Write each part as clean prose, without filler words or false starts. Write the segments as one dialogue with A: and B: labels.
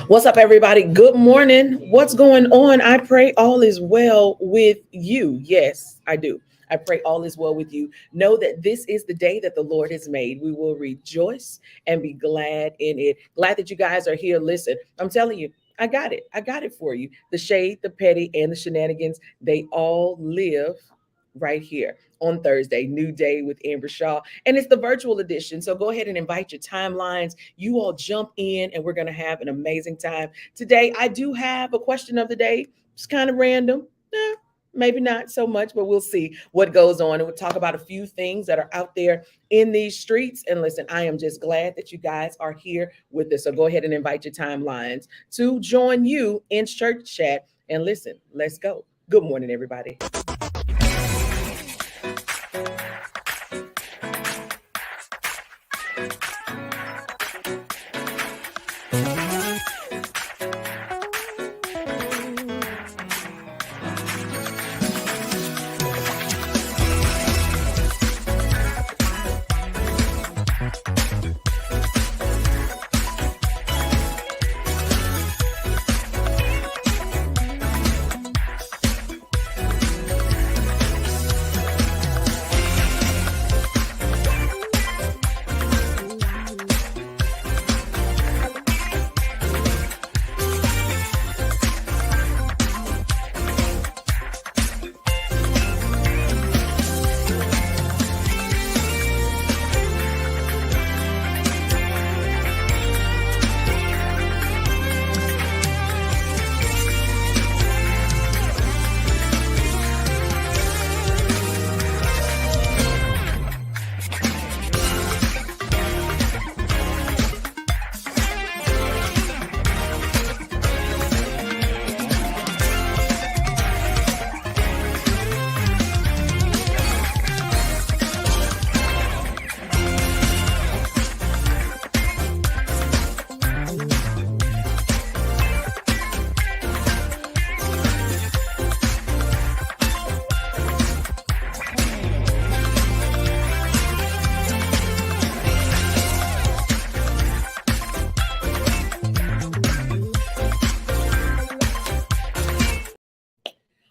A: What's up, everybody? Good morning. What's going on? I pray all is well with you. Yes, I do. I pray all is well with you. Know that this is the day that the Lord has made. We will rejoice and be glad in it. Glad that you guys are here. Listen, I'm telling you, I got it. I got it for you. The shade, the petty, and the shenanigans, they all live right here on Thursday, New Day with Amber Shaw. And it's the virtual edition. So go ahead and invite your timelines. You all jump in and we're going to have an amazing time. Today, I do have a question of the day. It's kind of random. Maybe not so much, but we'll see what goes on. And we'll talk about a few things that are out there in these streets. And listen, I am just glad that you guys are here with us. So go ahead and invite your timelines to join you in church chat. And listen, let's go. Good morning, everybody.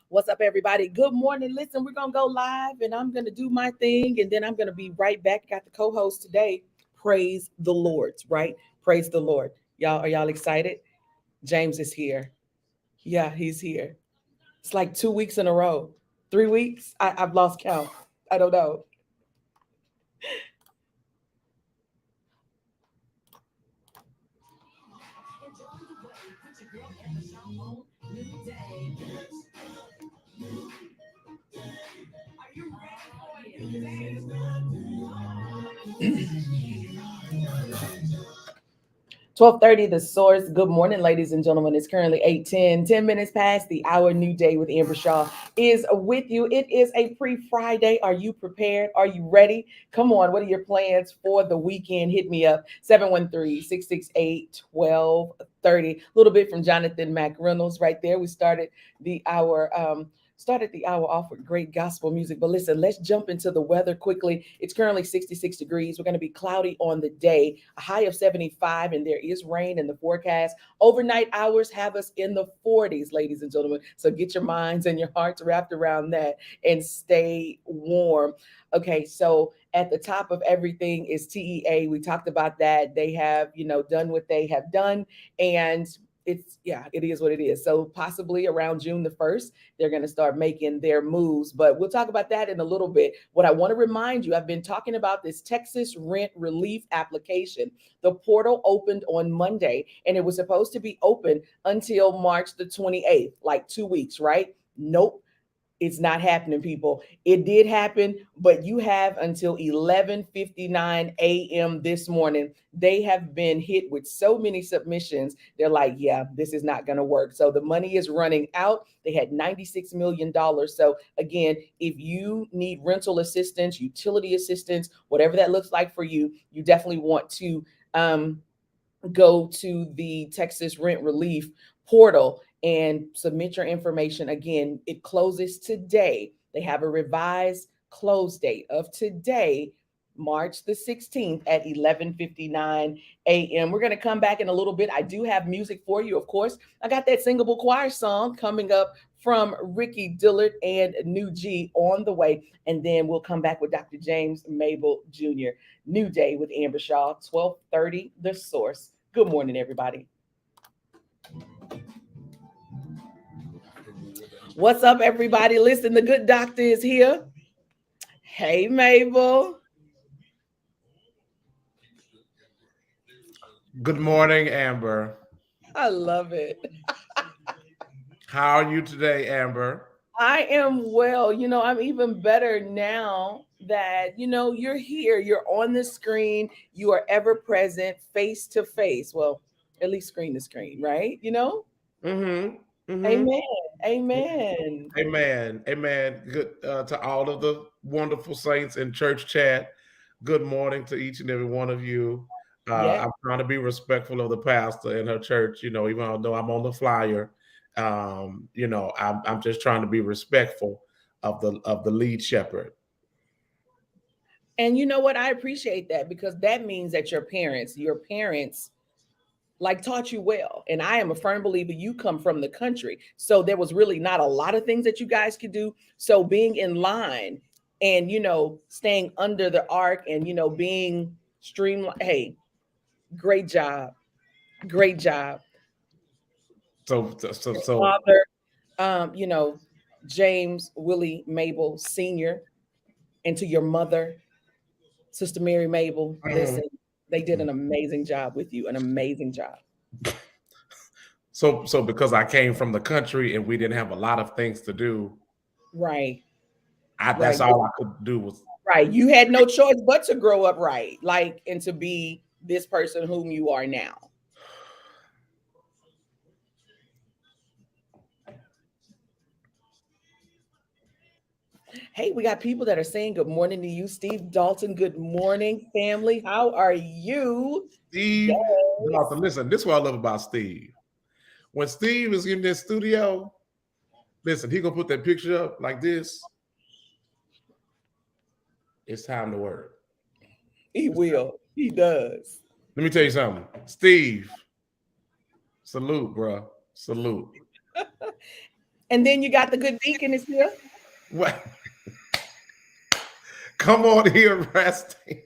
A: What's up, everybody? Good morning. Listen, we're going to go live and I'm going to do my thing and then I'm going to be right back. Got the co host today. Praise the Lord, right? Praise the Lord. Y'all, are y'all excited? James is here. Yeah, he's here. It's like 2 weeks in a row, 3 weeks. I've lost count. I don't know. 12:30, The Source. Good morning, ladies and gentlemen. It's currently 8:10, 10 minutes past the hour. New Day with Amber Shaw is with you. It is a pre-Friday. Are you prepared? Are you ready? Come on. What are your plans for the weekend? Hit me up, 713-668-1230. A little bit from Jonathan McReynolds right there. We started the hour off with great gospel music. But listen, let's jump into the weather quickly. It's currently 66 degrees. We're going to be cloudy on the day, a high of 75, and there is rain in the forecast. Overnight hours have us in the 40s, ladies and gentlemen. So get your minds and your hearts wrapped around that and stay warm. Okay, so at the top of everything is TEA. We talked about that. They have, done what they have done. And it is what it is. So possibly around June the 1st, they're going to start making their moves, but we'll talk about that in a little bit. What I want to remind you, I've been talking about this Texas rent relief application. The portal opened on Monday and it was supposed to be open until March the 28th, like 2 weeks, right? Nope. It's not happening, people. It did happen, but you have until 11:59 a.m. this morning. They have been hit with so many submissions. They're like, yeah, this is not going to work. So the money is running out. They had $96 million. So again, if you need rental assistance, utility assistance, whatever that looks like for you, you definitely want to go to the Texas Rent Relief portal and submit your information. Again, it closes today. They have a revised close date of today, March the 16th at 11:59 a.m. We're going to come back in a little bit. I do have music for you, of course. I got that singable choir song coming up from Ricky Dillard and New G on the way. And then we'll come back with Dr. James Mable Jr. New Day with Amber Shaw, 12:30 The Source. Good morning, everybody. What's up, everybody? Listen, the good doctor is here. Hey, Mabel.
B: Good morning, Amber.
A: I love it.
B: How are you today, Amber?
A: I am well. I'm even better now that, you're here. You're on the screen. You are ever present, face to face. Well, at least screen to screen, right?
B: Mm-hmm. Mm-hmm.
A: Amen. Amen.
B: Amen. Amen. Good to all of the wonderful saints in church chat. Good morning to each and every one of you.
A: Yeah.
B: I'm trying to be respectful of the pastor in her church, even though I'm on the flyer. I'm just trying to be respectful of the lead shepherd.
A: And you know what? I appreciate that because that means that your parents like taught you well. And I am a firm believer you come from the country. So there was really not a lot of things that you guys could do. So being in line and, staying under the arc and, being streamlined. Hey, great job. Great job.
B: So
A: Father, James Willie Mable Sr. and to your mother, Sister Mary Mable, listen, they did an amazing job with you, an amazing job.
B: So because I came from the country and we didn't have a lot of things to do,
A: right?
B: That's all I could do was
A: right. You had no choice but to grow up right, and to be this person whom you are now. Hey, we got people that are saying good morning to you, Steve Dalton. Good morning, family. How are you?
B: Steve Dalton. Listen, this is what I love about Steve. When Steve is in this studio, listen, he gonna put that picture up like this. It's time to work.
A: He will. He does.
B: Let me tell you something. Steve, salute, bro. Salute.
A: And then you got the good deacon is here.
B: What? Come on here, resting.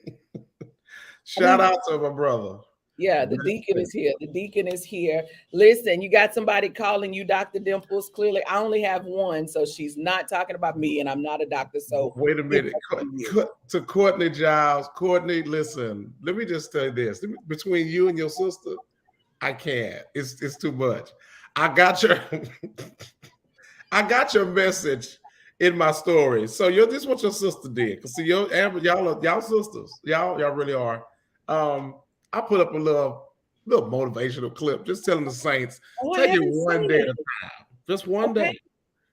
B: Shout out to my brother.
A: Yeah, the deacon is here. The deacon is here. Listen, you got somebody calling you Dr. Dimples. Clearly, I only have one, so she's not talking about me, and I'm not a doctor. So
B: wait a minute. To Courtney Giles. Courtney, listen, let me just tell you this. Between you and your sister, I can't. It's too much. I got your message in my story. So this is what your sister did. Cause see, y'all sisters. Y'all really are. I put up a little motivational clip, just telling the saints, take it one day at a time. Just one day.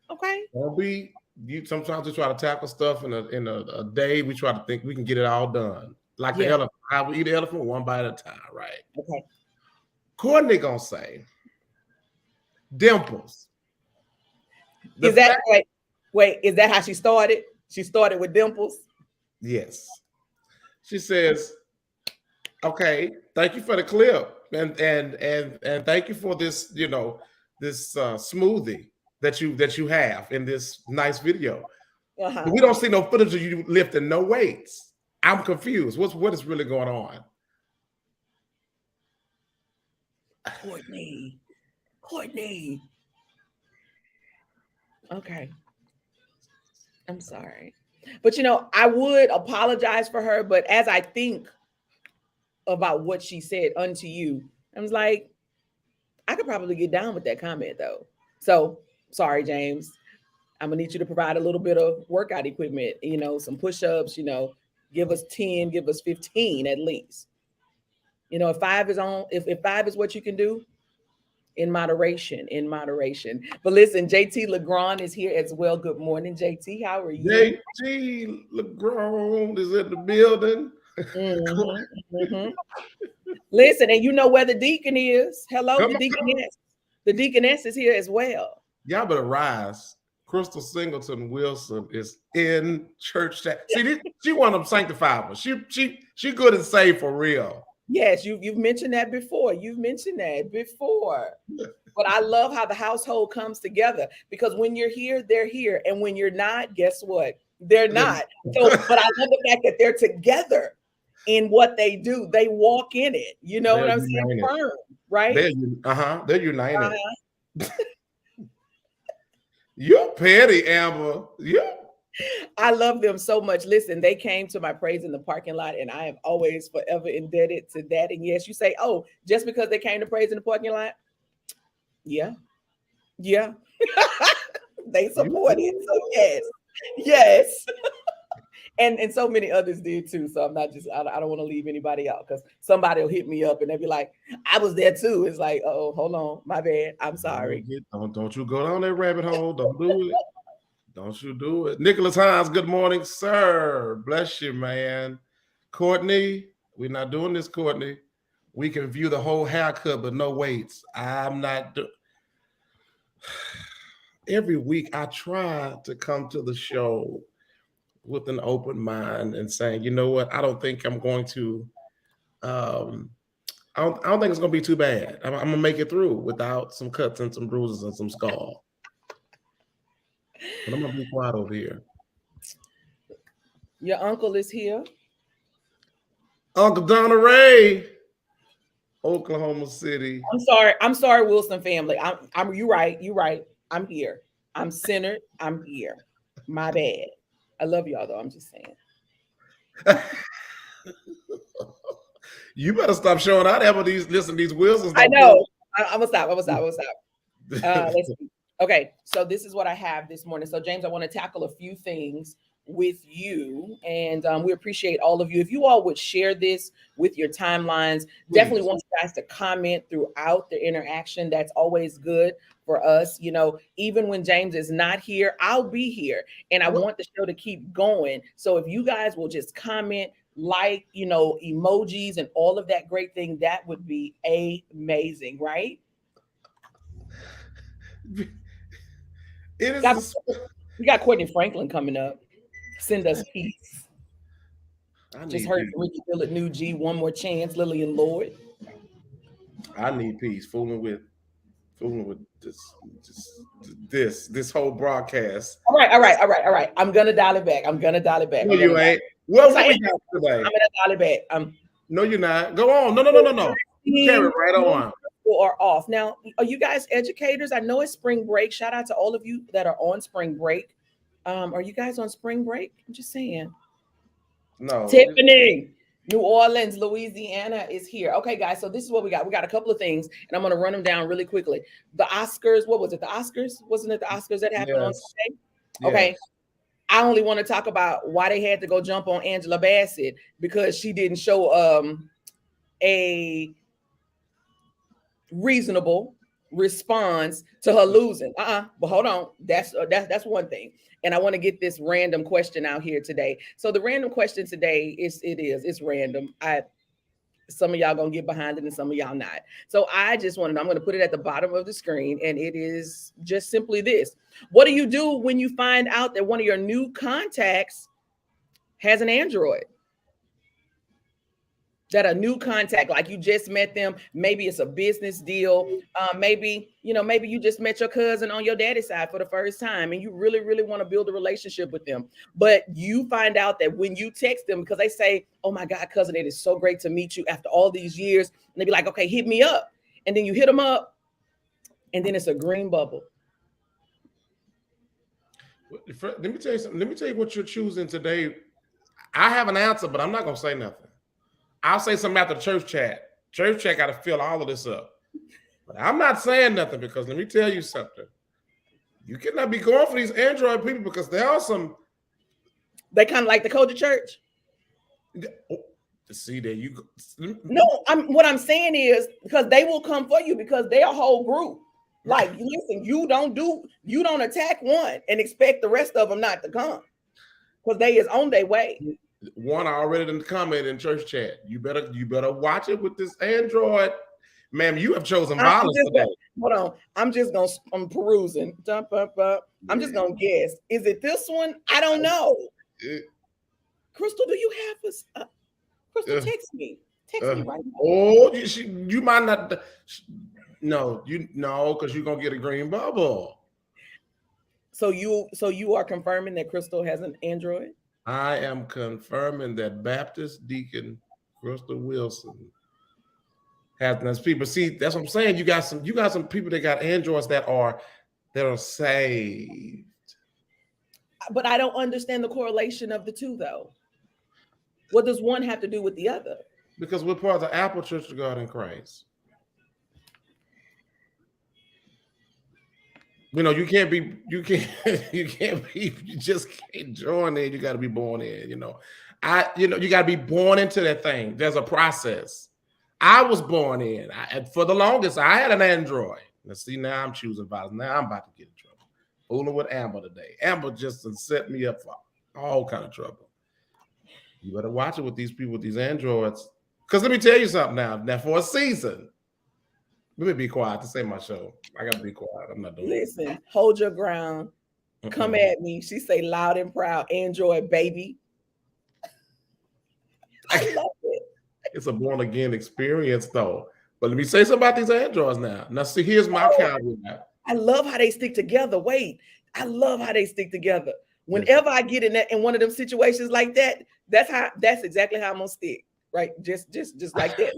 A: Okay.
B: Don't be you. Sometimes we try to tackle stuff in a day. We try to think we can get it all done. Like the elephant. How we eat the elephant one bite at a time, right?
A: Okay.
B: Courtney gonna say, Dimples.
A: Is that how she started? She started with Dimples?
B: Yes. She says, okay, thank you for the clip. And thank you for this, this smoothie that you have in this nice video. But we don't see no footage of you lifting no weights. I'm confused. What is really going on?
A: Courtney. Okay. I'm sorry. But I would apologize for her, but as I think about what she said unto you, I was like, I could probably get down with that comment though. So sorry, James. I'm gonna need you to provide a little bit of workout equipment, some push-ups, give us 10, give us 15 at least. If 5 is what you can do, in moderation. But listen, JT Legrand is here as well. Good morning, JT. How are you?
B: JT Legrand is in the building.
A: Listen, and you know where the deacon is. Hello, the deaconess. The deaconess is here as well.
B: Y'all better rise. Crystal Singleton Wilson is in church chat. See, she one of them sanctified ones. She good and saved for real.
A: Yes, you've mentioned that before. But I love how the household comes together, because when you're here, they're here. And when you're not, guess what? They're not. So, but I love the fact that they're together in what they do. They walk in it. You know what I'm saying? Firm, right?
B: They're united. You're petty, Amber. Yeah.
A: I love them so much. Listen, they came to my praise in the parking lot, and I am always forever indebted to that. And yes, you say, oh, just because they came to praise in the parking lot? Yeah. They support it. So yes. And so many others did too. So I'm not just, I don't want to leave anybody out, because somebody will hit me up and they'll be like, I was there too. It's like, oh, hold on, my bad. I'm sorry.
B: Don't you go down that rabbit hole. Don't do it. Don't you do it. Nicholas Hines, good morning, sir. Bless you, man. Courtney, we're not doing this, Courtney. We can view the whole haircut, but no weights. I'm not doing. Every week I try to come to the show with an open mind and saying, you know what, I don't think I'm going to, I don't think it's going to be too bad. I'm going to make it through without some cuts and some bruises and some scars. But I'm going to be quiet over here.
A: Your uncle is here.
B: Uncle Donna Ray, Oklahoma City.
A: I'm sorry, Wilson family. You're right. I'm here. I'm centered. I'm here. My bad. I love y'all though. I'm just saying.
B: You better stop showing out ever these Wilsons.
A: I know. I'm gonna stop. Let's see. Okay, so this is what I have this morning. So James, I want to tackle a few things with you, and we appreciate all of you. If you all would share this with your timelines, definitely want you guys to comment throughout the interaction. That's always good for us. You know, even when James is not here, I'll be here, and I want the show to keep going. So if you guys will just comment, like, you know, emojis and all of that great thing, that would be amazing, right?
B: It is.
A: We got Courtney Franklin coming up. Send us peace. Just heard from Ricky Dillard, New G, One More Chance, Lillian Lloyd.
B: I need peace. Fooling with this whole broadcast.
A: All right. I'm gonna dial it back.
B: No, you ain't. What we got today?
A: I'm gonna dial it back.
B: No, you're not. Go on. No. Carry it right on.
A: Or off. Now, are you guys educators? I know it's spring break. Shout out to all of you that are on spring break. Are you guys on spring break? I'm just saying.
B: No.
A: Tiffany, New Orleans, Louisiana is here. Okay, guys. So this is what we got. We got a couple of things, and I'm going to run them down really quickly. The Oscars. What was it? The Oscars? Wasn't it the Oscars that happened on Sunday?
B: Yes.
A: Okay. I only want to talk about why they had to go jump on Angela Bassett, because she didn't show a reasonable response to her losing. But hold on. That's one thing. And I want to get this random question out here today. So the random question today it's random. Some of y'all gonna get behind it and some of y'all not. So I'm gonna put it at the bottom of the screen, and it is just simply this. What do you do when you find out that one of your new contacts has an Android? That a new contact, like you just met them, maybe it's a business deal, maybe you just met your cousin on your daddy's side for the first time, and you really, really want to build a relationship with them. But you find out that when you text them, because they say, oh my God, cousin, it is so great to meet you after all these years. And they be like, okay, hit me up. And then you hit them up, and then it's a green bubble.
B: Let me tell you something. Let me tell you what you're choosing today. I have an answer, but I'm not going to say nothing. I'll say something after the church chat. Church chat got to fill all of this up. But I'm not saying nothing, because let me tell you something. You cannot be going for these Android people, because there are some.
A: They kind of like the Culture Church.
B: See, there you go.
A: No, what I'm saying is, because they will come for you, because they're a whole group. Like, listen, you don't attack one and expect the rest of them not to come, because they is on their way.
B: One already done commented in church chat. You better watch it with this Android. Ma'am, you have chosen
A: I'm
B: violence
A: just
B: today.
A: hold on. I'm perusing. I'm just gonna guess. Is it this one? I don't know. Crystal, do you have us? Crystal, text me. Text me right now.
B: Oh, you might not. No, because you're gonna get a green bubble.
A: So you are confirming that Crystal has an Android?
B: I am confirming that Baptist Deacon Crystal Wilson has those people. See, that's what I'm saying. You got some people that got Androids that are saved.
A: But I don't understand the correlation of the two, though. What does one have to do with the other?
B: Because we're part of the Apple Church of God in Christ. You know, you just can't join in. You got to be born in, you got to be born into that thing. There's a process. I was born in. For the longest, I had an Android. Let's see, now I'm choosing violence. Now I'm about to get in trouble. Fooling with Amber today. Amber just set me up for all kind of trouble. You better watch it with these people, with these Androids. Because let me tell you something now. Now, for a season, let me be quiet to say my show. I got to be quiet. I'm not doing it.
A: Listen, hold your ground. Come at me. She say loud and proud, Android baby. I love it.
B: It's a born again experience, though. But let me say something about these Androids now. Now, see, here's my caveat.
A: I love how they stick together. Wait, I love how they stick together. Whenever I get in one of them situations like that, that's exactly how I'm gonna stick. Right, just like that,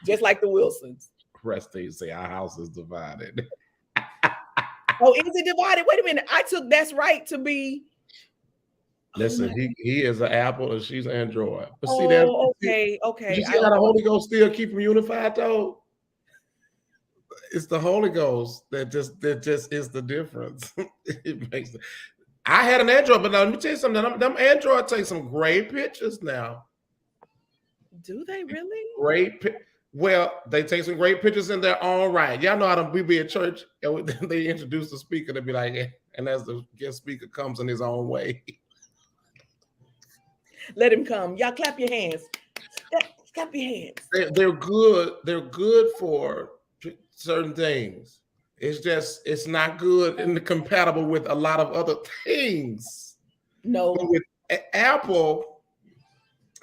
A: just like the Wilsons.
B: Prestige say our house is divided.
A: Oh, is it divided? Wait a minute. I took that's right to be.
B: Listen, he is an Apple and she's Android. But
A: see that? Okay.
B: You see how the Holy Ghost still keep them unified, though? It's the Holy Ghost that just is the difference. It makes. I had an Android, but now let me tell you something. Them Android take some great pictures now.
A: Do they really?
B: Great. Well, they take some great pictures in their own right. Y'all know how we be at church and they introduce the speaker to be like, and as the guest speaker comes in his own way.
A: Let him come. Y'all clap your hands. Clap your hands.
B: They're good. They're good for certain things. It's not good and compatible with a lot of other things.
A: No.
B: But with Apple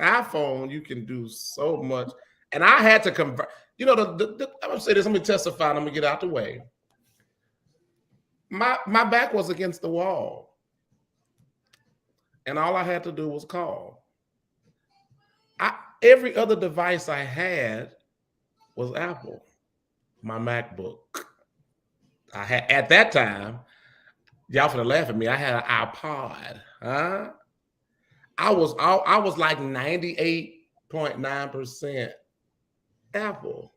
B: iPhone, you can do so much. And I had to convert. You know, I'm gonna say this. Let me testify. I'm gonna get out the way. My back was against the wall, and all I had to do was call. Every other device I had was Apple. My MacBook. I had at that time. Y'all finna laugh at me. I had an iPod. Huh? I was like 98.9% Apple.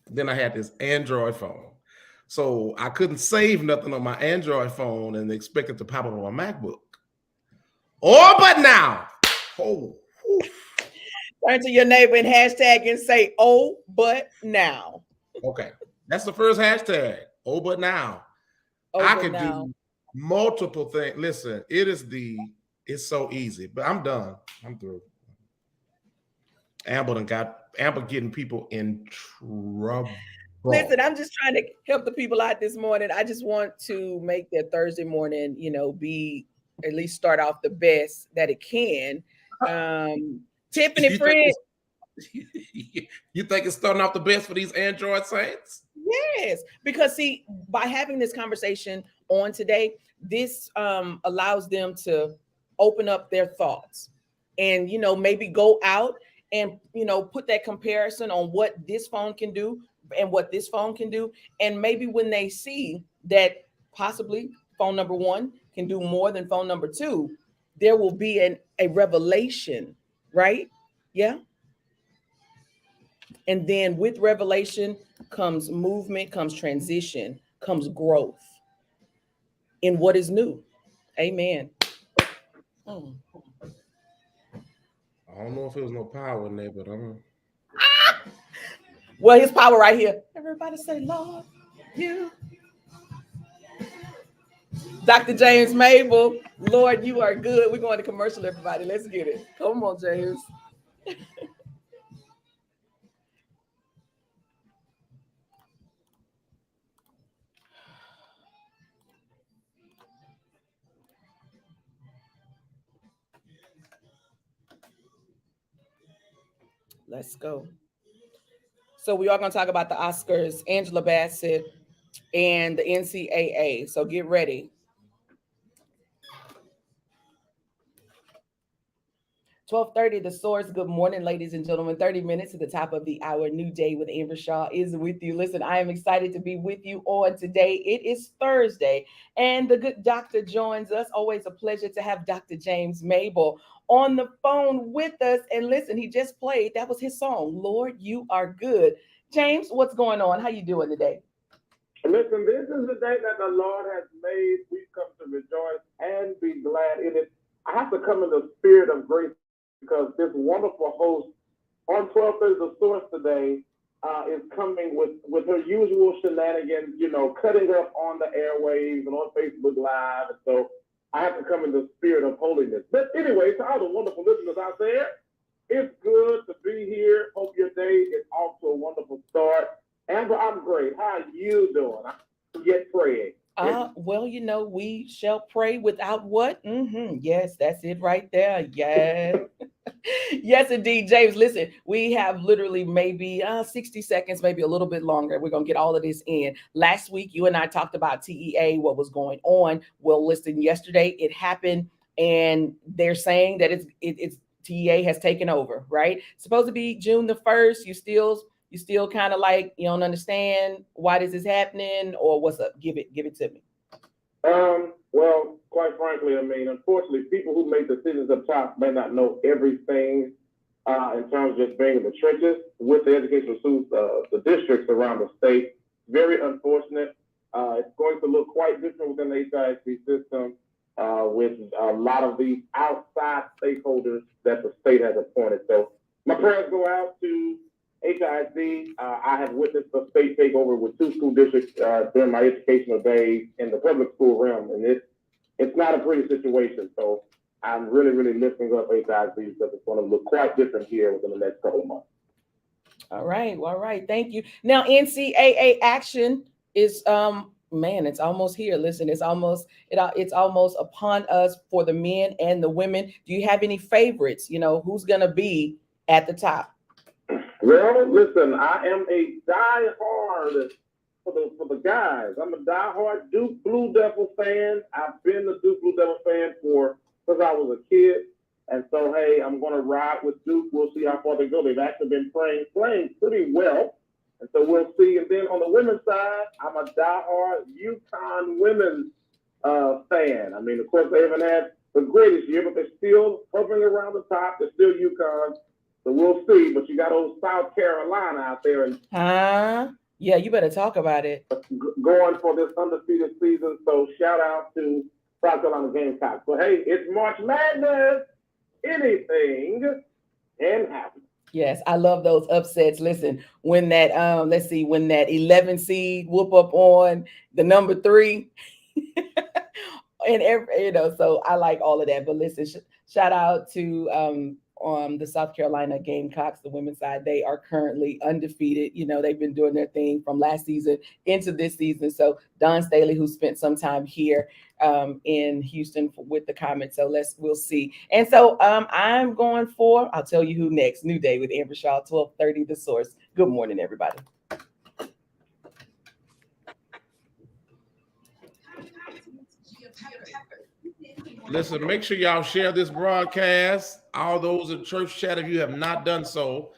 B: Then I had this Android phone. So I couldn't save nothing on my Android phone and expect it to pop up on my MacBook. Oh, but now. Oh.
A: Turn to your neighbor and hashtag and say, oh, but now.
B: Okay. That's the first hashtag. Oh, but now. I can do multiple things. Listen, it's so easy, but I'm done. I'm through. Amber getting people in trouble.
A: Listen, I'm just trying to help the people out this morning. I just want to make their Thursday morning, be at least start off the best that it can. Tiffany friend.
B: You think it's starting off the best for these Android saints?
A: Yes, because see, by having this conversation on today, this allows them to open up their thoughts and, maybe go out and, put that comparison on what this phone can do and what this phone can do. And maybe when they see that possibly phone number one can do more than phone number two, there will be a revelation, right? Yeah. And then with revelation comes movement, comes transition, comes growth in what is new. Amen.
B: I don't know if there was no power in there, but
A: Well, his power right here. Everybody say, Lord, you. Dr. James Mable, Lord, you are good. We're going to commercial, everybody. Let's get it. Come on, James. Let's go. So we are going to talk about the Oscars, Angela Bassett, and the NCAA. So get ready. 12:30, The Source. Good morning, ladies and gentlemen. 30 minutes to the top of the hour. New Day with Amber Shaw is with you. Listen, I am excited to be with you on today. It is Thursday, and the good doctor joins us. Always a pleasure to have Dr. James Mable on the phone with us. And listen, he just played, that was his song, Lord, You Are Good. James, what's going on? How you doing today?
C: Listen, this is the day that the Lord has made. We've come to rejoice and be glad in it. I have to come in the spirit of grace because this wonderful host on 12:30 The Source today is coming with her usual shenanigans, cutting up on the airwaves and on Facebook Live. And so I have to come in the spirit of holiness. But anyway, to all the wonderful listeners out there, it's good to be here. Hope your day is off to a wonderful start. Amber, I'm great. How are you doing? I'm yet praying.
A: Well, we shall pray without what? Yes, that's it right there. Yes. Yes, indeed, James. Listen, we have literally maybe 60 seconds, maybe a little bit longer. We're going to get all of this in. Last week, you and I talked about TEA, what was going on. Well, listen, yesterday it happened, and they're saying that it's TEA has taken over, right? It's supposed to be June the 1st. You still kind of like, you don't understand why this is happening, or what's up? Give it to me.
C: Well, quite frankly, unfortunately, people who make decisions up top may not know everything in terms of just being in the trenches with the educational institutes, the districts around the state. Very unfortunate. It's going to look quite different within the HISD system with a lot of these outside stakeholders that the state has appointed. So my prayers go out to HISD. I have witnessed the state take over with 2 school districts during my educational days in the public school realm, and it's not a pretty situation. So I'm really, really lifting up HISD because it's going to look quite different here within the next couple of months.
A: All right. Thank you. Now, NCAA action is man, it's almost here. Listen, it's almost upon us for the men and the women. Do you have any favorites? Who's gonna be at the top?
C: Well, listen, I am a diehard for the guys. I'm a diehard Duke Blue Devil fan. I've been a Duke Blue Devil fan since I was a kid. And so, hey, I'm going to ride with Duke. We'll see how far they go. They've actually been playing pretty well. And so we'll see. And then on the women's side, I'm a diehard UConn women's fan. Of course, they haven't had the greatest year, but they're still hovering around the top. They're still UConn. So we'll see. But you got old South Carolina out there.
A: Yeah, you better talk about it.
C: Going for this undefeated season. So shout out to South Carolina Gamecocks. So, hey, it's March Madness. Anything can happen.
A: Yes, I love those upsets. Listen, when that when that 11 seed whoop up on the number 3, and so I like all of that. But listen, shout out to the South Carolina Gamecocks, the women's side. They are currently undefeated. They've been doing their thing from last season into this season. So Don Staley, who spent some time here in Houston with the Comets. So we'll see. And so I'm going for, I'll tell you who next. New Day with Amber Shaw, 12:30 The Source. Good morning, everybody.
B: Listen, make sure y'all share this broadcast. All those in church chat, if you have not done so,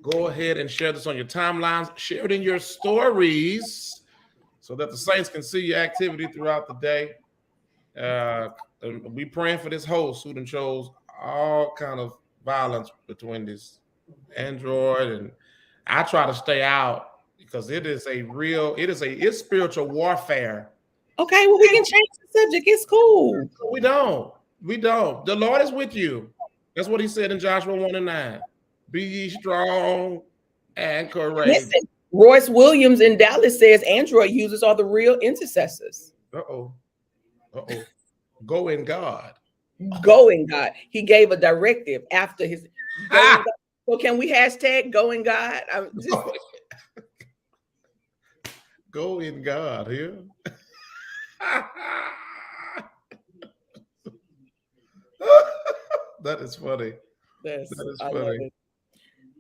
B: go ahead and share this on your timelines. Share it in your stories so that the saints can see your activity throughout the day. We praying for this host who done chose all kind of violence between this Android, and I try to stay out because it's spiritual warfare.
A: Okay, well, we can change the subject. It's cool.
B: We don't. The Lord is with you. That's what he said in Joshua 1:9. Be ye strong and courageous.
A: Listen, Royce Williams in Dallas says Android users are the real intercessors.
B: Uh-oh. Go in God.
A: Go in God. He gave a directive after his So can we hashtag go in God?
B: Go in God here. That is funny.
A: That is funny.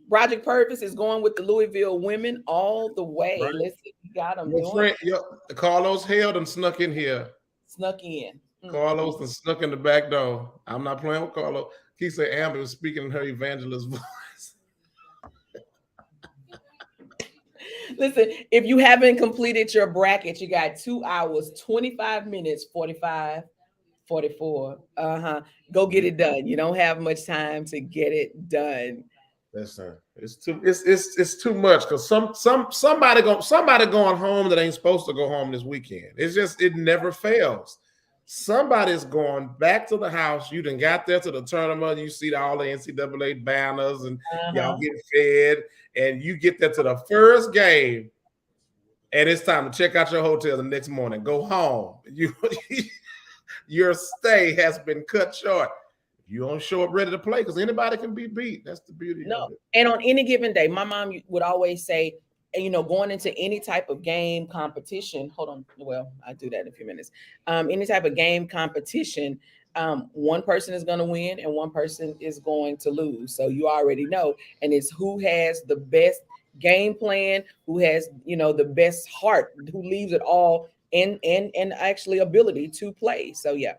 A: Project Purpose is going with the Louisville women all the way.
B: Right.
A: Listen, you got them
B: Your
A: doing
B: friend, Carlos held and snuck in here.
A: snuck in.
B: Carlos and snuck in the back door. I'm not playing with Carlos. He said Amber was speaking in her evangelist voice.
A: Listen, if you haven't completed your bracket, you got 2 hours, 25 minutes, 45, 44. Go get it done. You don't have much time to get it done.
B: Listen, it's too much because somebody going home that ain't supposed to go home this weekend. It never fails. Somebody's going back to the house. You done got there to the tournament. You see all the NCAA banners and y'all get fed, and you get there to the first game, and it's time to check out your hotel the next morning. Go home. Your stay has been cut short. You don't show up ready to play because anybody can be beat. That's the beauty of it.
A: And on any given day, my mom would always say, going into any type of game competition, hold on. Well, I'll do that in a few minutes. Any type of game competition, one person is going to win and one person is going to lose. So you already know. And it's who has the best game plan, who has, the best heart, who leaves it all and actually ability to play. So, yeah.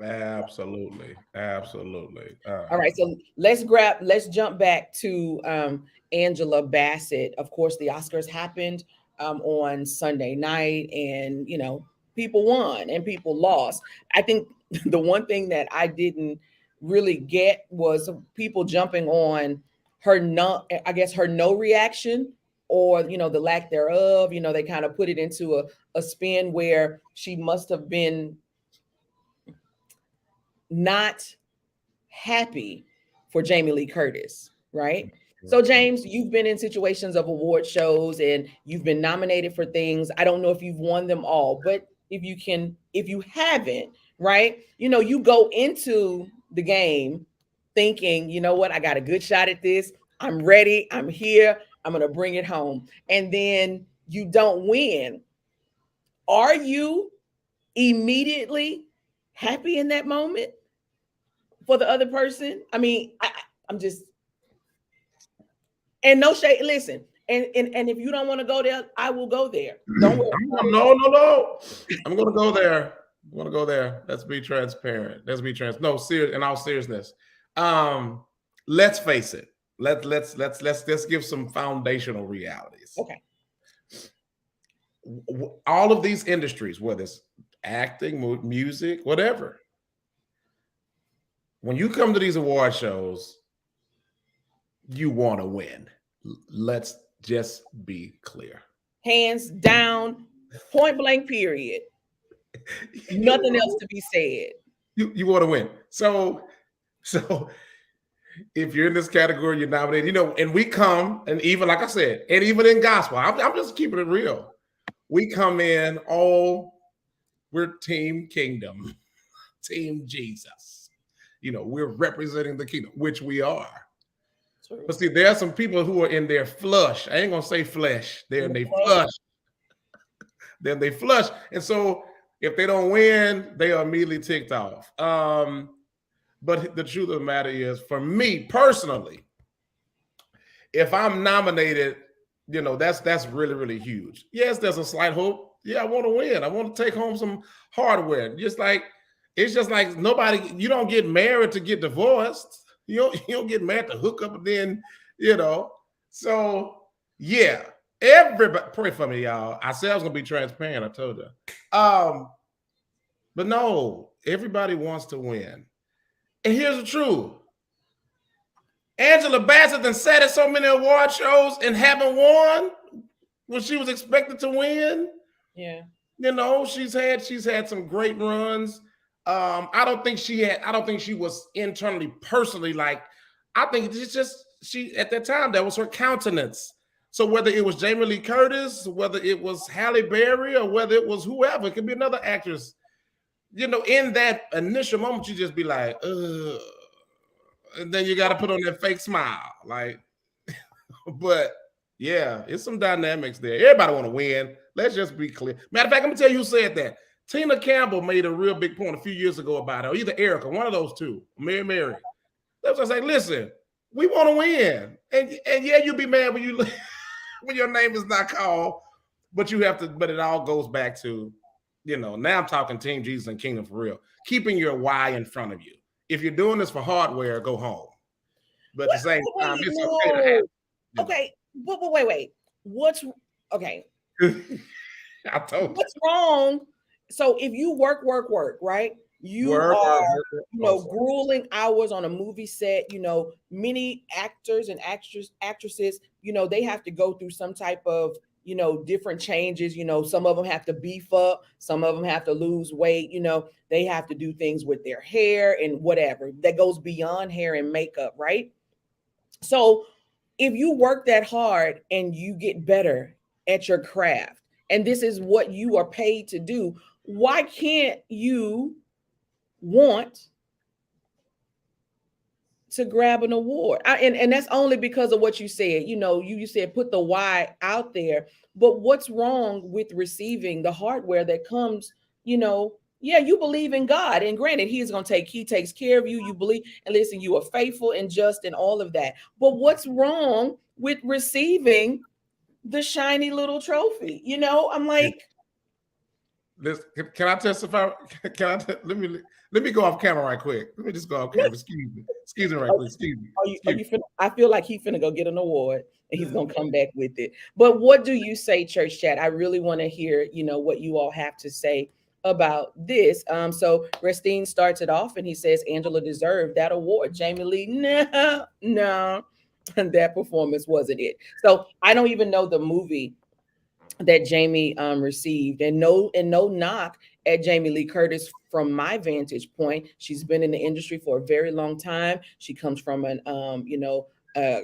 B: Absolutely.
A: All right, so let's jump back to Angela Bassett. Of course, the Oscars happened on Sunday night, and people won and people lost. I think the one thing that I didn't really get was people jumping on her no reaction, or the lack thereof. They kind of put it into a spin where she must have been not happy for Jamie Lee Curtis, right? So James, you've been in situations of award shows and you've been nominated for things. I don't know if you've won them all, but if you haven't, right? You go into the game thinking, you know what, I got a good shot at this. I'm ready. I'm here. I'm going to bring it home. And then you don't win. Are you immediately happy in that moment for the other person? I mean, I'm just, and no shade. Listen, and if you don't want to go there, I will go there. Don't worry.
B: No. I'm going to go there. Let's be transparent. No, serious. In all seriousness, let's face it. Let's give some foundational realities.
A: Okay.
B: All of these industries, whether it's acting, music, whatever, when you come to these award shows, you want to win. Let's just be clear.
A: Hands down, point blank, period. Nothing else to be said.
B: You want to win. So if you're in this category, you're nominated, and we come, and even like I said, and even in gospel, I'm just keeping it real. We come in, we're Team Kingdom, Team Jesus. We're representing the kingdom, which we are. True. But see, there are some people who are in their flush. I ain't gonna say flesh. They're in their flush. Then they flush. And so if they don't win, they are immediately ticked off. But the truth of the matter is, for me personally, if I'm nominated, that's really, really huge. Yes, there's a slight hope. Yeah, I want to win. I want to take home some hardware. It's just like nobody, you don't get married to get divorced. You don't get married to hook up and then, So yeah, everybody pray for me, y'all. I said I was gonna be transparent. I told you. But no, everybody wants to win. And here's the truth. Angela Bassett done sat at so many award shows and haven't won when she was expected to win.
A: Yeah.
B: She's had some great runs. I don't think she was internally personally I think it's just she at that time, that was her countenance. So whether it was Jamie Lee Curtis, whether it was Halle Berry, or whether it was whoever, it could be another actress. In that initial moment, you just be like, ugh. And then you got to put on that fake smile. But yeah, it's some dynamics there. Everybody want to win. Let's just be clear. Matter of fact, I'm going to tell you who said that. Tina Campbell made a real big point a few years ago about her, either Erica, one of those two, Mary. They was like, listen, We want to win, and yeah, you'll be mad when you when your name is not called, but you have to. But it all goes back to, now I'm talking Team Jesus and Kingdom for real. Keeping your why in front of you. If you're doing this for hardware, go home. But at the same time, it's okay to have.
A: Okay, but wait. What's okay?
B: I told you.
A: What's wrong? So if you work, right? You are, grueling hours on a movie set. Many actors and actresses, they have to go through some type of, different changes. Some of them have to beef up, some of them have to lose weight. They have to do things with their hair and whatever that goes beyond hair and makeup, right? So if you work that hard and you get better at your craft, and this is what you are paid to do, why can't you want to grab an award? And that's only because of what you said. You said put the why out there, but what's wrong with receiving the hardware that comes, yeah, you believe in God, and granted, he takes care of you. You believe, and listen, you are faithful and just and all of that. But what's wrong with receiving the shiny little trophy? I'm like,
B: can I testify? Let me go off camera right quick. Let me just go off camera. Excuse me right quick. Excuse me.
A: I feel like he's finna go get an award and he's gonna come back with it. But what do you say, church chat? I really want to hear, what you all have to say about this. So Restine starts it off and he says Angela deserved that award. Jamie Lee, no, and that performance wasn't it. So I don't even know the movie that Jamie received, and no knock at Jamie Lee Curtis from my vantage point. She's been in the industry for a very long time. She comes from an a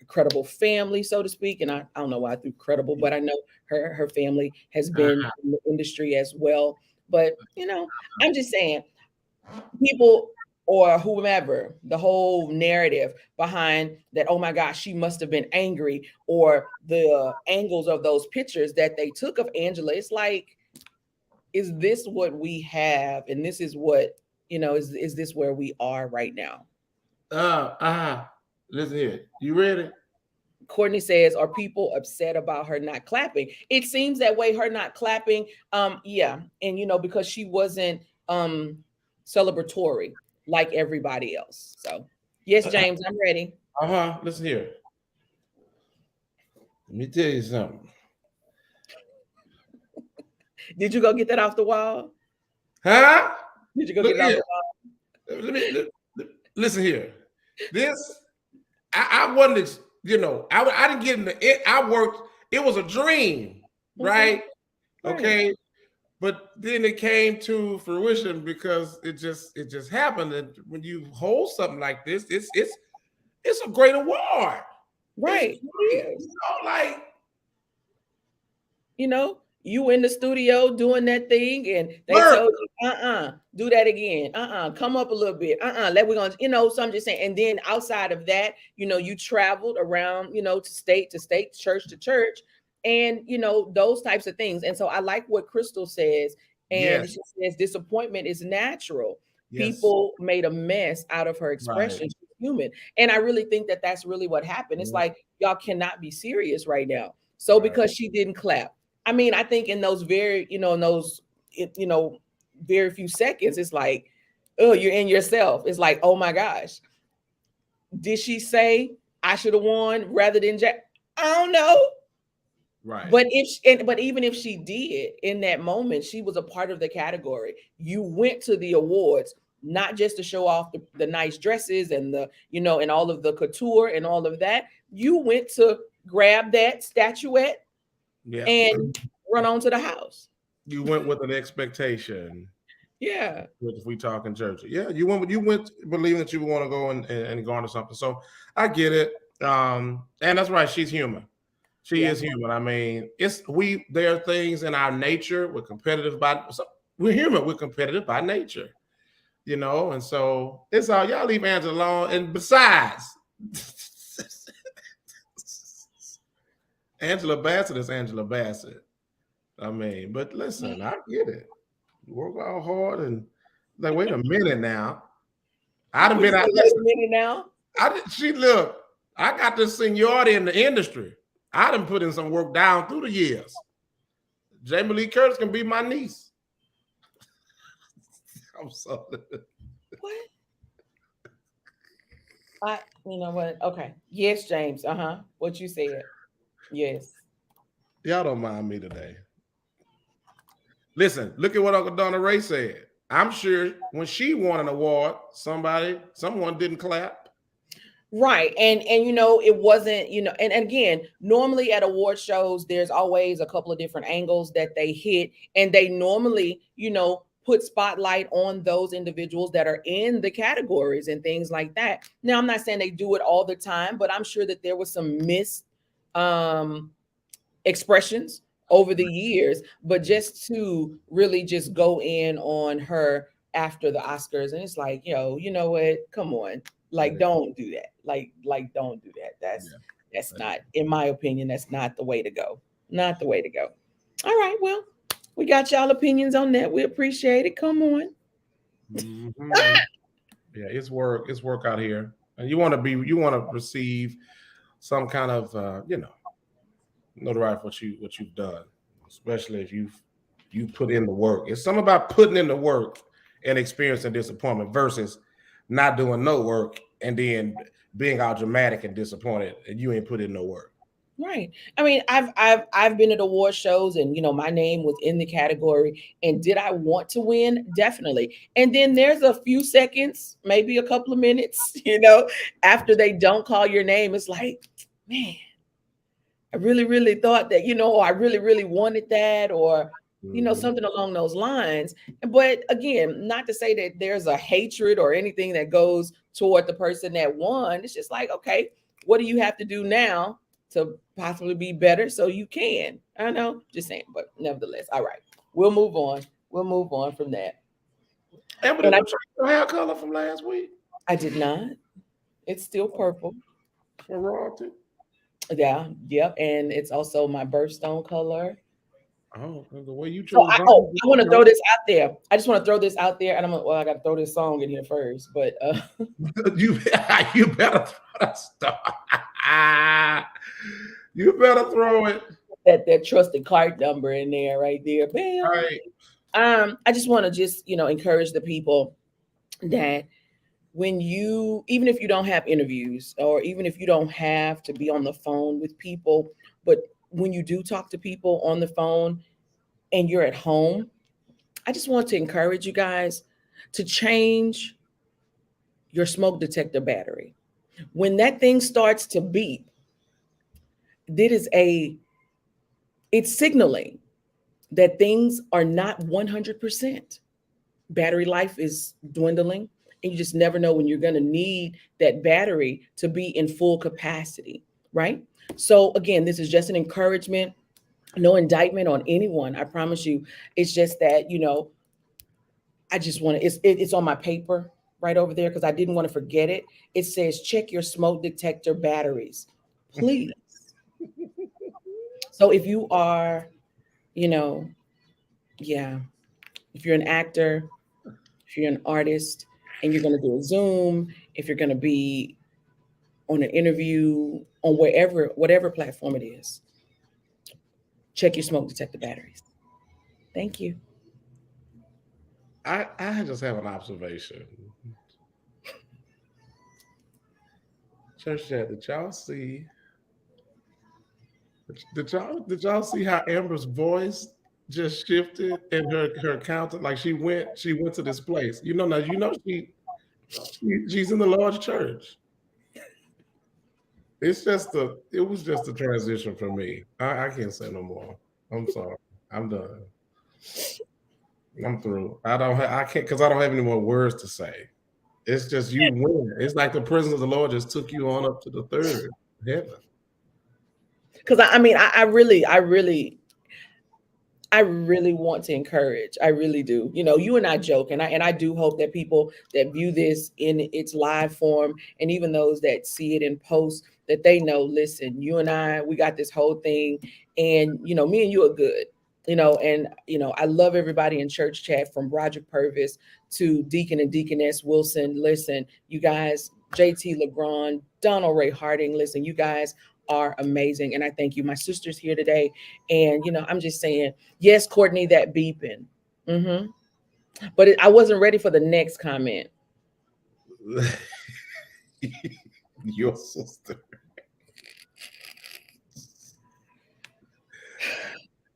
A: credible family, so to speak, and I don't know why I threw credible, but I know her family has been in the industry as well. But I'm just saying, people or whomever, the whole narrative behind that, oh my gosh, she must have been angry, or the angles of those pictures that they took of Angela, it's like, is this what we have? And this is what, is this where we are right now?
B: Listen here. You ready?
A: Courtney says, are people upset about her not clapping? It seems that way, her not clapping. Yeah. And, because she wasn't celebratory like everybody else. So, yes, James, I'm ready.
B: Listen here. Let me tell you something.
A: Did you go get that off the wall?
B: Huh?
A: Did you go get it off the
B: wall? Listen here. This, I wasn't, I didn't get into it. I worked, it was a dream, right? Okay. But then it came to fruition because it just happened. And when you hold something like this, it's a great award.
A: Right.
B: You
A: you in the studio doing that thing and they told you, do that again. Come up a little bit. We're gonna, so I'm just saying. And then outside of that, you traveled around, to state to state, church to church, and those types of things. And so I like what Crystal says, and she says disappointment is natural. People made a mess out of her expression. Right. She's human. And I really think that that's really what happened. It's like, y'all cannot be serious right now. So because she didn't clap, I mean, I think in those very, very few seconds, it's like, oh, you're in yourself. It's like, oh my gosh. Did she say I should have won rather than Jack? I don't know.
B: Right.
A: But even if she did in that moment, she was a part of the category. You went to the awards, not just to show off the nice dresses and the, and all of the couture and all of that. You went to grab that statuette and run on to the house.
B: You went with an expectation.
A: Yeah.
B: If we talk in church. Yeah, you went believing that you would want to go and garner something. So I get it. And that's right, she's human. She is human. I mean, there are things in our nature. We're competitive we're human, we're competitive by nature. And so it's all, y'all leave Angela alone. And besides, Angela Bassett is Angela Bassett. I mean, but listen, I get it. You work all hard and like, wait a minute now. I done been out.
A: Wait a minute now.
B: She look. I got this seniority in the industry. I done put in some work down through the years. Jamie Lee Curtis can be my niece. I'm sorry.
A: What? You know what? Okay. Yes, James. What you said. Yes.
B: Y'all don't mind me today. Listen, look at what Uncle Donna Ray said. I'm sure when she won an award, someone didn't clap.
A: Right. And it wasn't, and again, normally at award shows, there's always a couple of different angles that they hit. And they normally, put spotlight on those individuals that are in the categories and things like that. Now, I'm not saying they do it all the time, but I'm sure that there was some missed expressions over the years, but just to really just go in on her after the Oscars. And it's like, yo, you know what? Come on. Like, don't do that. Like, don't do that. That's not, in my opinion, that's not the way to go. Not the way to go. All right. Well, we got y'all opinions on that. We appreciate it. Come on.
B: Mm-hmm. Yeah, it's work. It's work out here. And you want to receive some kind of, notoriety for what you've done, especially if you put in the work. It's something about putting in the work and experiencing disappointment versus not doing no work and then being all dramatic and disappointed and you ain't put in no work.
A: Right. I mean, I've been at award shows and my name was in the category. And did I want to win? Definitely. And then there's a few seconds, maybe a couple of minutes, after they don't call your name. It's like, man, I really, really thought that, or I really, really wanted that, or something along those lines. But again, not to say that there's a hatred or anything that goes toward the person that won. It's just like, okay, what do you have to do now to possibly be better so you can? I know, just saying, but nevertheless, all right, we'll move on. We'll move on from that.
B: Amber, did you change your hair color from last week?
A: I did not. It's still purple.
B: For royalty?
A: Yeah, yep. And it's also my birthstone color.
B: Oh, the way you chose.
A: I want to throw this out there. I just want to throw this out there, and I got to throw this song in here first. But
B: you better throw that stuff. You better throw it.
A: That trusted card number in there, right there. Bam.
B: Right.
A: I just want to encourage the people that even if you don't have interviews or even if you don't have to be on the phone with people, but when you do talk to people on the phone and you're at home, I just want to encourage you guys to change your smoke detector battery. When that thing starts to beep, it's signaling that things are not 100%. Battery life is dwindling, and you just never know when you're going to need that battery to be in full capacity, right? So again, this is just an encouragement, no indictment on anyone. I promise you. It's just that, I just want to, it's on my paper right over there because I didn't want to forget it. It says, check your smoke detector batteries, please. So if you are, if you're an actor, if you're an artist and you're going to do a Zoom, if you're going to be on an interview on whatever platform it is, check your smoke detector batteries. Thank you.
B: I just have an observation. Church chat, did y'all see how Amber's voice just shifted and her counter, like she went to this place. She's in the Lord's church. It was just a transition for me. I can't say no more. I'm sorry. I'm done. I'm through. I can't because I don't have any more words to say. It's just you win. It's like the presence of the Lord just took you on up to the third heaven.
A: Because I really want to encourage. I really do. You and I joke, and I do hope that people that view this in its live form, and even those that see it in post, that they know, listen, you and I, we got this whole thing, and me and you are good. I love everybody in church chat from Broderick Purvis to Deacon and Deaconess Wilson. Listen, you guys, JT LeBron, Donald Ray Harding. Listen, you guys are amazing. And I thank you. My sister's here today. And, I'm just saying, yes, Courtney, that beeping. But I wasn't ready for the next comment.
B: Your sister.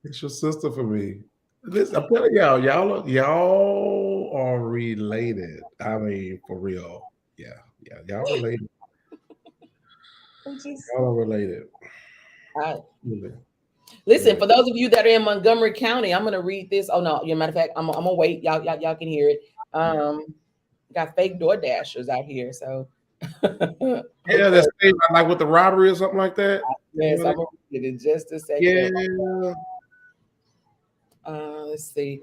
B: It's your sister for me. Listen, I'm telling y'all are related. I mean, for real. Yeah, y'all related. Y'all are related.
A: Listen, for those of you that are in Montgomery County, I'm gonna read this. Oh no, matter of fact, I'm gonna wait. Y'all can hear it. Got fake door dashers out here, so
B: yeah, that's like with the robbery or something like that.
A: Yes, I'm gonna read it in just a second.
B: Yeah.
A: Let's see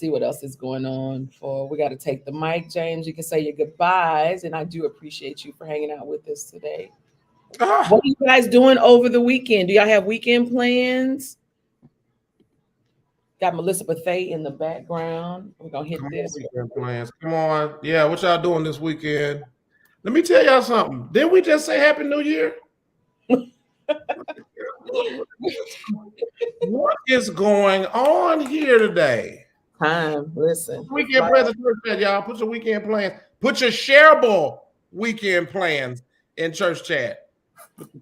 A: what else is going on. We got to take the mic, James. You can say your goodbyes, and I do appreciate you for hanging out with us today. What are you guys doing over the weekend? Do y'all have weekend plans? Got Melissa Bethay in the background. We're gonna hit this.
B: Weekend plans. Come on. Yeah, what y'all doing this weekend? Let me tell y'all something. Didn't we just say Happy New Year? What is going on here today?
A: Listen.
B: Weekend plans, y'all. Put your weekend plans. Put your shareable weekend plans in church chat.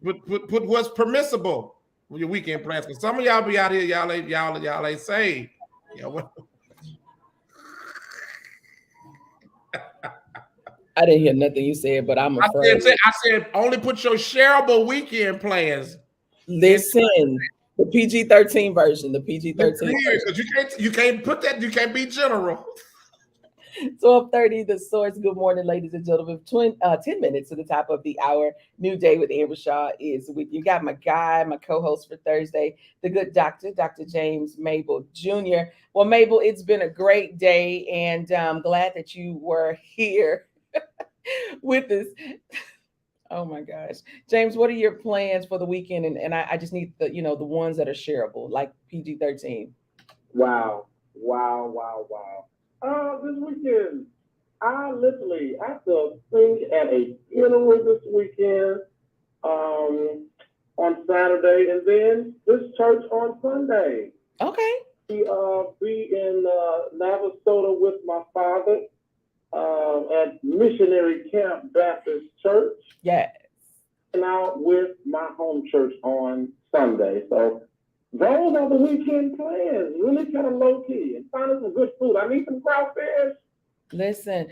B: Put what's permissible with your weekend plans. Because some of y'all be out here, y'all ain't saved.
A: I didn't hear nothing you said, but I'm afraid.
B: I said only put your shareable weekend plans.
A: Listen, the PG-13 version, the PG-13
B: because you can't put that, you can't be general.
A: 12:30, The Source. Good morning, ladies and gentlemen. 10 minutes to the top of the hour. New Day with Amber Shaw is with you. Got my guy, my co-host for Thursday, the good Dr. James Mable Jr. Well, Mable, it's been a great day, and I'm glad that you were here with us. Oh my gosh. James, what are your plans for the weekend? And I just need the ones that are shareable, like PG-13.
C: Wow. This weekend, I have to sing at a funeral this weekend, on Saturday, and then this church on Sunday.
A: Okay.
C: Be in Navasota with my father at Missionary Camp Baptist Church.
A: Yes.
C: And out with my home church on Sunday. So those are the weekend plans. Really kind of low key and finding some good food. I need some crawfish.
A: Listen.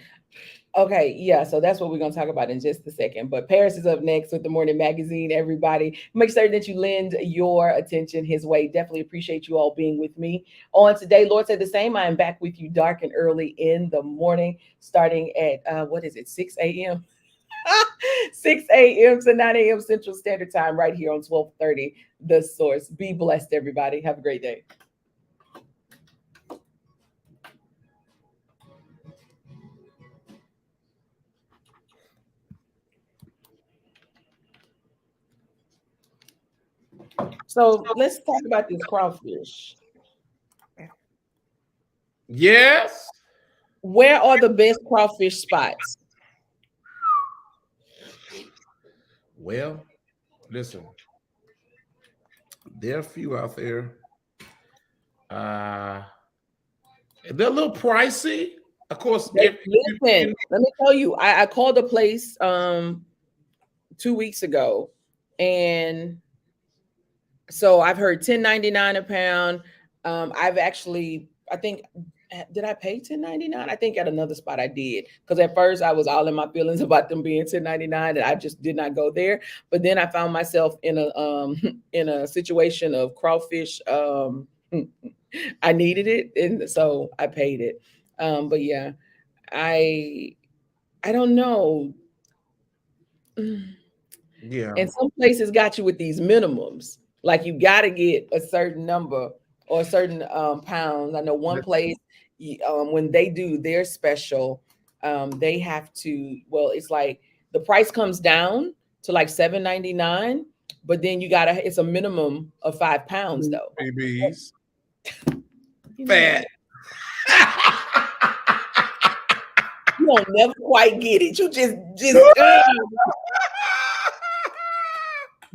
A: Okay, yeah, so that's what we're going to talk about in just a second. But Paris is up next with the Morning Magazine, everybody. Make certain that you lend your attention his way. Definitely appreciate you all being with me on today. Lord said the same. I am back with you dark and early in the morning, starting at, 6 a.m.? 6 a.m. to 9 a.m. Central Standard Time right here on 1230 The Source. Be blessed, everybody. Have a great day. So let's talk about this crawfish.
B: Yes.
A: Where are the best crawfish spots?
B: Well, listen, there are a few out there. They're a little pricey. Of course.
A: Let me tell you, I called a place 2 weeks ago, and so I've heard $10.99 a pound. I think, did I pay $10.99? I think at another spot I did, because at first I was all in my feelings about them being $10.99, and I just did not go there. But then I found myself in a situation of crawfish. I needed it, and so I paid it. But yeah, I don't know.
B: Yeah.
A: And some places got you with these minimums, like you got to get a certain number or a certain pounds. I know one place, when they do their special, they have to. Well, it's like the price comes down to like $7.99, but then it's a minimum of 5 pounds though.
B: Babies. Fat.
A: won't never quite get it. You just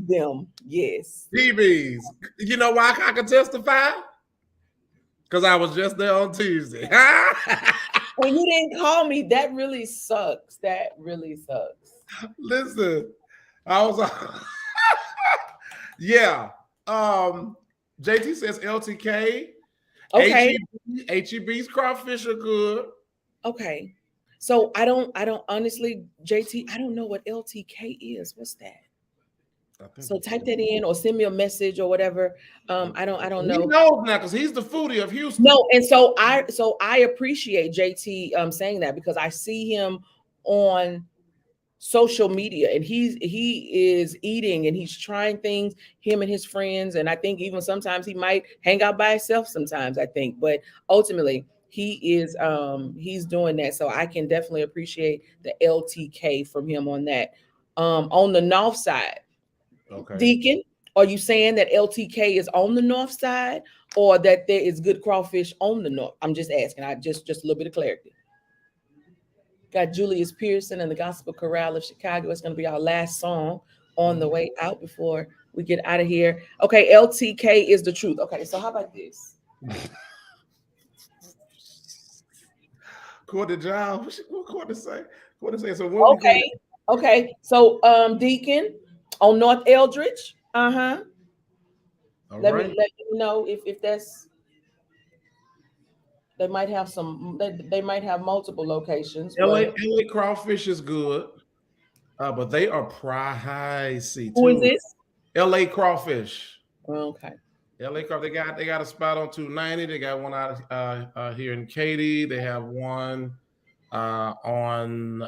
A: them. Yes.
B: DBs. You know why I can testify? Because I was just there on Tuesday.
A: When you didn't call me, that really sucks. That really sucks.
B: Listen, I was yeah. JT says LTK.
A: Okay.
B: HEB's crawfish are good.
A: Okay. So I don't honestly, JT, I don't know what LTK is. What's that? So type that in or send me a message or whatever. I don't know.
B: He knows now because he's the foodie of Houston.
A: No, and so I appreciate JT saying that, because I see him on social media and he is eating and he's trying things, him and his friends, and I think even sometimes he might hang out by himself sometimes, I think, but ultimately he is he's doing that. So I can definitely appreciate the LTK from him on that. On the north side,
B: okay.
A: Deacon, are you saying that LTK is on the north side or that there is good crawfish on the north? I'm just asking. I just a little bit of clarity. Got Julius Pearson and the Gospel Chorale of Chicago. It's going to be our last song on the way out before we get out of here. Okay, LTK is the truth. Okay, so how about this?
B: Court the job. What court to say? Court to say. So
A: okay. So Deacon on North Eldridge. Let me know if that's. They might have some. They might have multiple locations.
B: LA crawfish is good, but they are pricey too.
A: Who is this?
B: LA crawfish.
A: Okay.
B: LA crawfish. They got a spot on 290. They got one out here in Katy. They have one on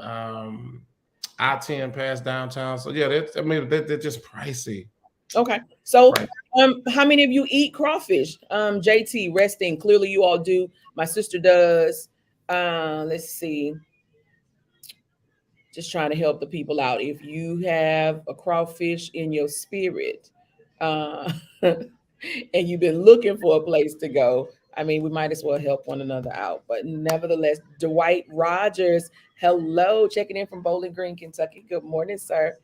B: I-10 past downtown. So yeah, they're just pricey.
A: Okay. So how many of you eat crawfish? JT, resting. Clearly you all do. My sister does. Let's see. Just trying to help the people out. If you have a crawfish in your spirit, and you've been looking for a place to go, I mean, we might as well help one another out. But nevertheless, Dwight Rogers, hello, checking in from Bowling Green, Kentucky. Good morning, sir.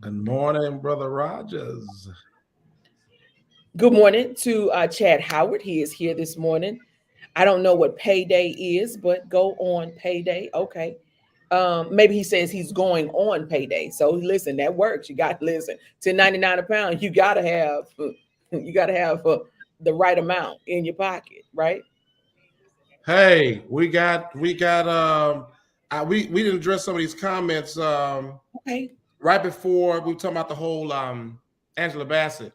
B: Good morning, Brother Rogers.
A: Good morning to Chad Howard. He is here this morning. I don't know what payday is, but go on payday. Okay. Maybe he says he's going on payday. So listen, that works. You got to listen. $10.99 a pound. You got to have the right amount in your pocket, right?
B: Hey, we didn't address some of these comments.
A: Okay.
B: Right before we were talking about the whole Angela Bassett.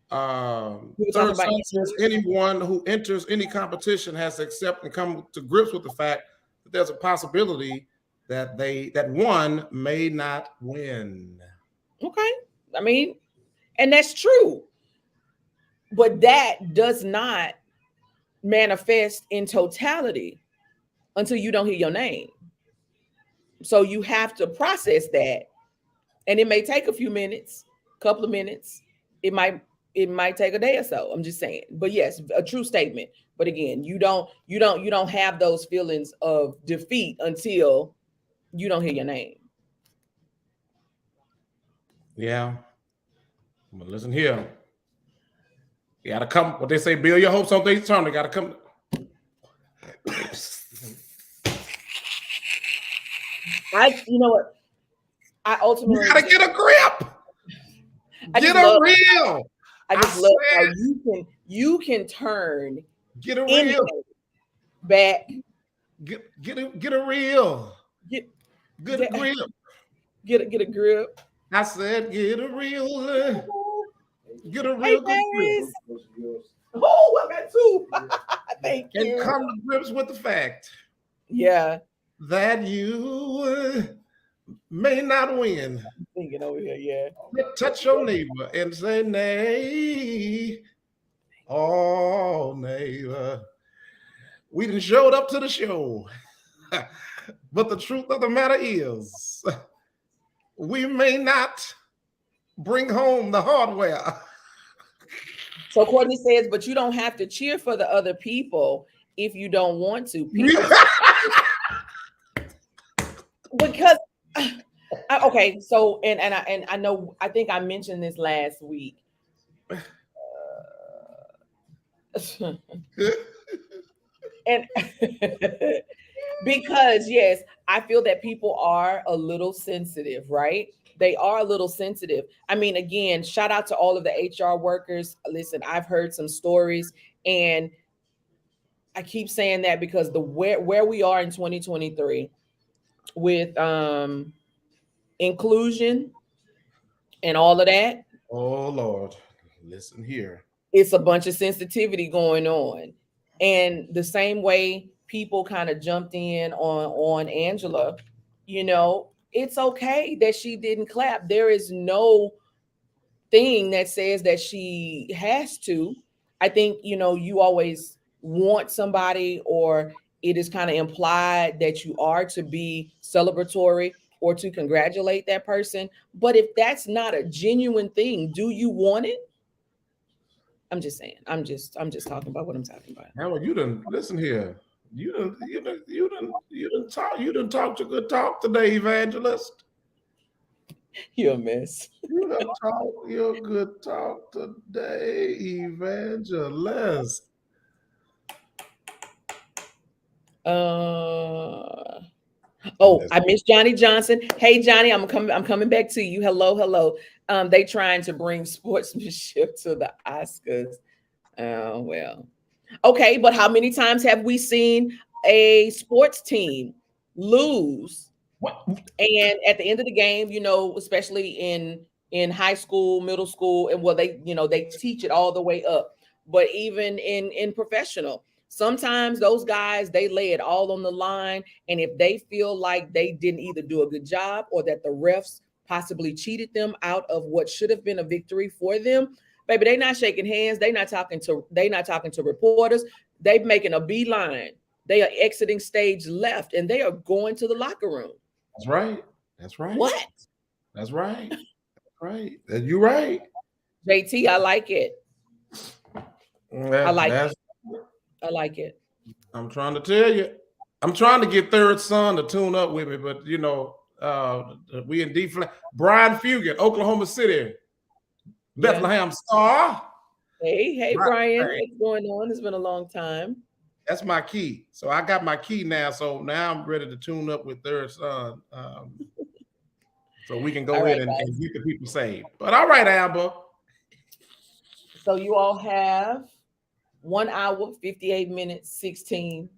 B: Third son says anyone who enters any competition has to accept and come to grips with the fact that there's a possibility that one may not win.
A: Okay. I mean, and that's true. But that does not manifest in totality until you don't hear your name. So you have to process that. And it may take a few minutes, couple of minutes. It might take a day or so. I'm just saying. But yes, a true statement. But again, you don't have those feelings of defeat until you don't hear your name.
B: Yeah. But listen here. You gotta come. What they say, build your hopes on things turn. They gotta come.
A: You know what? I ultimately
B: gotta get a grip. Get a reel.
A: I just love how you can turn.
B: Get a reel
A: back.
B: Get a reel. Get a grip.
A: Get a grip.
B: I said, get a reel. Get a real good grip.
A: Oh, I got two. Thank you.
B: And come to grips with the fact.
A: Yeah.
B: That you may not win.
A: I'm thinking over here, yeah.
B: Touch your neighbor and say, nay. Oh, neighbor. We done showed up to the show. But the truth of the matter is, we may not bring home the hardware.
A: So Courtney says, but you don't have to cheer for the other people if you don't want to. because okay, so and I know I think I mentioned this last week. And because yes, I feel that people are a little sensitive, right? They are a little sensitive. I mean, again, shout out to all of the HR workers. Listen, I've heard some stories, and I keep saying that because the where we are in 2023 with inclusion and all of that,
B: Oh Lord, listen here.
A: it's a bunch of sensitivity going on. And the same way people kind of jumped in on Angela, it's okay that she didn't clap. There is no thing that says that she has to. I think, you always want somebody, or it is kind of implied that you are to be celebratory or to congratulate that person. But if that's not a genuine thing, do you want it? I'm just saying. I'm just talking about what I'm talking about.
B: Howard, you done listen here. You done talk a good talk today, evangelist.
A: You're a mess.
B: You done talk your good talk today, evangelist.
A: I miss Johnny Johnson. Hey Johnny, I'm coming back to you. Hello. They trying to bring sportsmanship to the Oscars. Well. Okay, but how many times have we seen a sports team lose?
B: What?
A: And at the end of the game, especially in high school, middle school, and they teach it all the way up. But even in professional, sometimes those guys, they lay it all on the line. And if they feel like they didn't either do a good job or that the refs possibly cheated them out of what should have been a victory for them, baby, they not shaking hands. They not talking to reporters. They making a beeline. They are exiting stage left, and they are going to the locker room.
B: That's right.
A: What?
B: That's right. Right. You're right.
A: JT, I like it. I like it.
B: I'm trying to tell you. I'm trying to get Third Son to tune up with me, but we in deep. Brian Fugan, Oklahoma City, Bethlehem Star.
A: Hey, Brian, what's going on? It's been a long time.
B: That's my key. So I got my key now. So now I'm ready to tune up with Third Son. So we can go ahead and get the people saved. But all right, Amber.
A: So you all have 1 hour, 58 minutes, 16,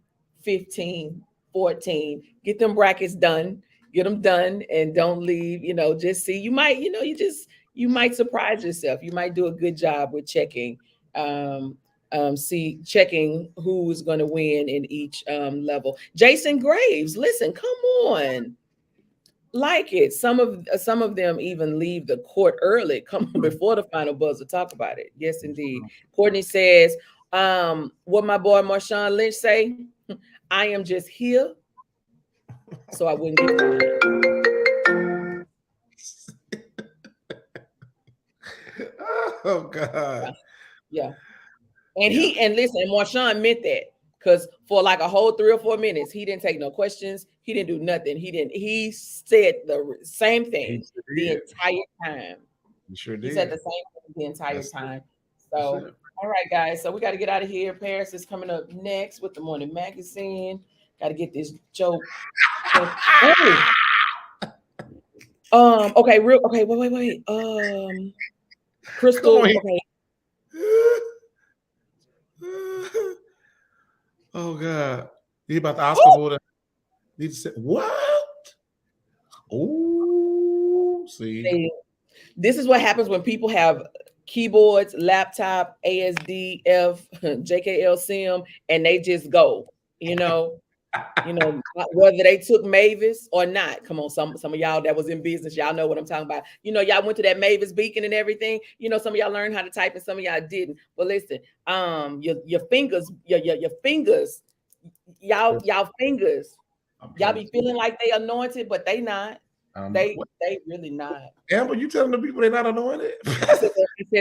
A: 15, 14. Get them brackets done. Get them done and don't leave. Just see. You might, you might surprise yourself. You might do a good job with checking. Checking who's going to win in each level. Jason Graves, listen, come on. Like it. Some of them even leave the court early, come before the final buzzer, talk about it. Yes, indeed. Courtney says, what my boy Marshawn Lynch say, I am just here so I wouldn't get fined.
B: Oh God.
A: Yeah. And listen, Marshawn meant that, because for like a whole 3 or 4 minutes, he didn't take no questions. He didn't do nothing. He said the same thing the entire time.
B: He sure did.
A: He said the same thing the entire time. So, all right, guys. So we got to get out of here. Paris is coming up next with the Morning Magazine. Got to get this joke. Okay, wait. Crystal. Okay.
B: Oh God. He about the Oscar voter. He said, what? Oh, see.
A: This is what happens when people have keyboards, laptop, ASD, JKL SIM, and they just go, whether they took Mavis or not. Come on, some of y'all that was in business, y'all know what I'm talking about. Y'all went to that Mavis beacon and everything. Some of y'all learned how to type and some of y'all didn't. But listen, your fingers, your fingers, y'all fingers, y'all be feeling like they anointed, but they not. They really not.
B: Amber, you telling the people they're not anointed?
A: I said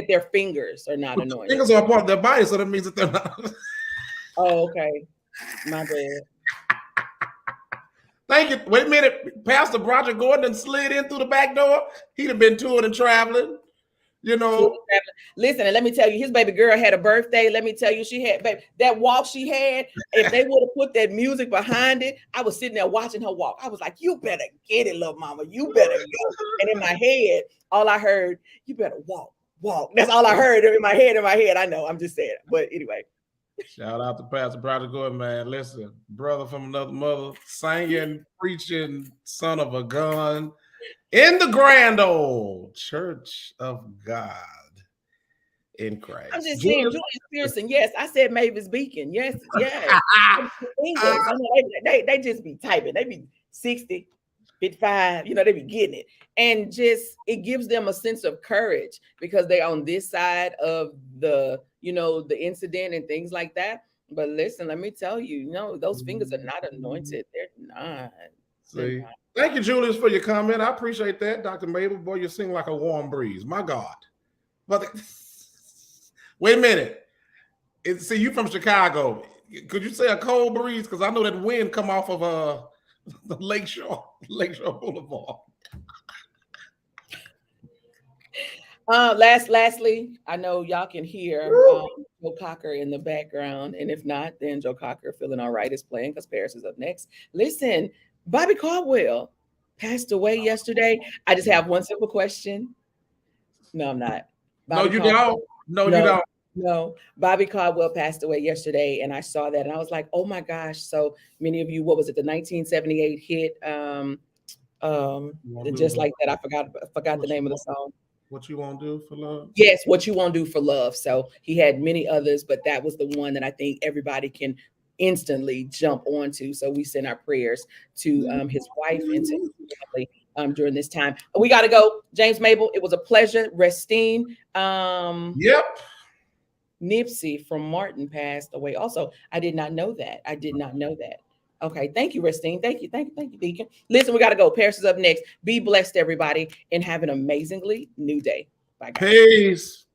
A: their fingers are not anointed.
B: Fingers are a part of their body, so that means that they're not.
A: Oh, okay. My bad.
B: Thank you. Wait a minute. Pastor Roger Gordon done slid in through the back door. He'd have been touring and traveling. You know.
A: Listen, and let me tell you, his baby girl had a birthday. Let me tell you, she had that walk she had. If they would have put that music behind it, I was sitting there watching her walk. I was like, you better get it, little mama. You better go. And in my head, all I heard, you better walk. That's all I heard in my head. I know, I'm just saying. But anyway.
B: Shout out to Pastor Roger Gordon, man. Listen, brother from another mother, singing, preaching, son of a gun. In the grand old church of God in Christ.
A: I'm just saying, Julius Pearson. Yes, I said Mavis Beacon. Yes. They just be typing. They be 60, 55. You know, they be getting it, and just it gives them a sense of courage because they're on this side of the incident and things like that. But listen, let me tell you, those fingers are not anointed. They're not.
B: See. Thank you, Julius, for your comment. I appreciate that, Dr. Mable. Boy, you sing like a warm breeze. My God. But wait a minute. See, you from Chicago. Could you say a cold breeze? Because I know that wind come off of the Lakeshore Boulevard.
A: Lastly, I know y'all can hear Joe Cocker in the background. And if not, then Joe Cocker, Feeling All Right, is playing because Paris is up next. Listen, Bobby Caldwell passed away yesterday. I just have one simple question. No, I'm not.
B: No, you don't.
A: No, Bobby Caldwell passed away yesterday, and I saw that, and I was like, "Oh my gosh!" So many of you, what was it? The 1978 hit, just like that. I forgot the name of the song.
B: What You Won't Do for Love?
A: Yes, What You Won't Do for Love. So he had many others, but that was the one that I think everybody can instantly jump onto. So we send our prayers to his wife and to his family during this time. We got to go. James Mable, it was a pleasure. Restine.
B: Yep.
A: Nipsey from Martin passed away. Also, I did not know that. Okay, thank you, Restine. Thank you, Deacon. Listen, we got to go. Paris is up next. Be blessed, everybody, and have an amazingly new day. Bye, guys.
B: Peace.